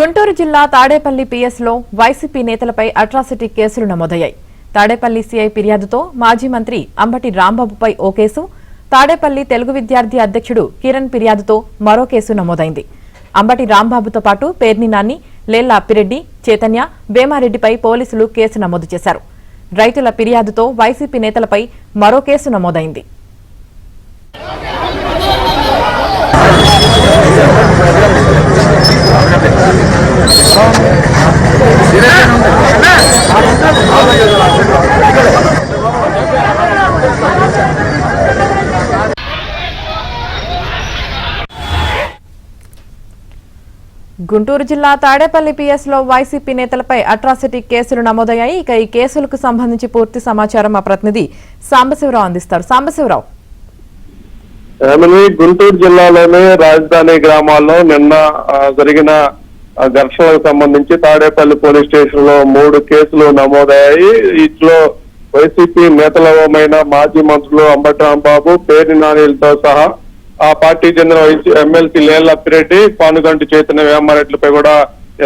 గుంటూరు జిల్లా తాడేపల్లి పిఎస్లో వైసీపీ నేతలపై అట్రాసిటీ కేసులు నమోదయ్యాయి. తాడేపల్లి సీఐ ఫిర్యాదుతో మాజీ మంత్రి అంబటి రాంబాబుపై ఓ కేసు, తాడేపల్లి తెలుగు విద్యార్థి అధ్యక్షుడు కిరణ్ ఫిర్యాదుతో మరో కేసు నమోదైంది. అంబటి రాంబాబుతో పాటు పేర్ని నాని, లేళ్ల అప్పిరెడ్డి, చైతన్య, భేమారెడ్డిపై పోలీసులు కేసు నమోదు చేశారు. రైతుల ఫిర్యాదుతో వైసీపీ నేతలపై మరో కేసు నమోదైంది. గుంటూరు జిల్లా తాడేపల్లి పిఎస్లో వైసీపీ నేతలపై అట్రాసిటీ కేసులు నమోదయ్యాయి. ఇక ఈ కేసులకు సంబంధించి పూర్తి సమాచారం మా ప్రతినిధి సాంబశివరావు అందిస్తారు. సాంబశివరావు, గుంటూరు జిల్లాలోని రాజధాని గ్రామాల్లో నిన్న జరిగిన ఘర్షణలకు సంబంధించి తాడేపల్లి పోలీస్ స్టేషన్ లో 3 కేసులు నమోదయ్యాయి. వీటిలో వైసీపీ నేతలమైన మాజీ మంత్రులు అంబటి రాంబాబు, పేర్ని నానిలతో సహా ఆ పార్టీకి చెందిన ఎమ్మెల్సీ లేళ్ల అప్పిరెడ్డి, పానుగంటి చైతన్య, వేమారెడ్డిలపై కూడా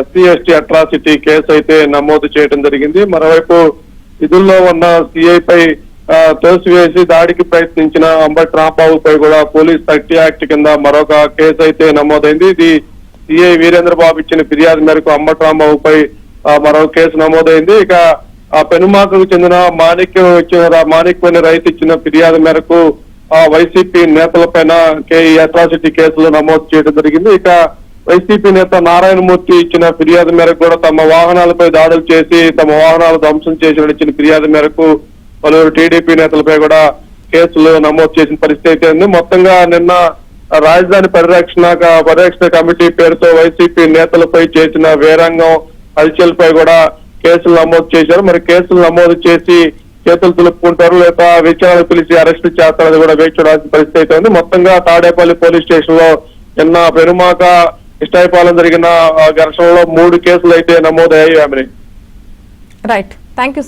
ఎస్సీ ఎస్టీ అట్రాసిటీ కేసు అయితే నమోదు చేయడం జరిగింది. మరోవైపు విధుల్లో ఉన్న సిఐపై తోసివేసి దాడికి ప్రయత్నించిన అంబటి రాంబాబుపై కూడా పోలీస్ 30 యాక్ట్ కింద మరొక కేసు అయితే నమోదైంది. ఇది సిఐ వీరేంద్రబాబు ఇచ్చిన ఫిర్యాదు మేరకు అంబటి రాంబాబుపై మరో కేసు నమోదైంది. ఇక ఆ పెనుమాకకు చెందిన మాణిక్యమైన రైతు ఇచ్చిన ఫిర్యాదు మేరకు వైసీపీ నేతలపైన ఈ అట్రాసిటీ కేసులు నమోదు చేయడం జరిగింది. ఇక వైసీపీ నేత నారాయణమూర్తి ఇచ్చిన ఫిర్యాదు మేరకు కూడా తమ వాహనాలపై దాడులు చేసి తమ వాహనాలు ధ్వంసం చేసి ఇచ్చిన ఫిర్యాదు మేరకు పలువురు టీడీపీ నేతలపై కూడా కేసులు నమోదు చేసిన పరిస్థితి అయితే ఉంది. మొత్తంగా నిన్న రాజధాని పరిరక్షణ కమిటీ పేరుతో వైసీపీ నేతలపై చేసిన వేరంగం హల్చల్పై కూడా కేసులు నమోదు చేశారు. మరి కేసులు నమోదు చేసి చేతులు తులుపుకుంటారు లేదా విచారణ పిలిచి అరెస్టు చేస్తారని కూడా వేచి చూడాల్సిన పరిస్థితి అయితే ఉంది. మొత్తంగా తాడేపల్లి పోలీస్ స్టేషన్ లో నిన్న పెనుమాక ఇష్టాయపాలెం జరిగిన ఘర్షణలో 3 కేసులు అయితే నమోదయ్యాయి. Right, thank you.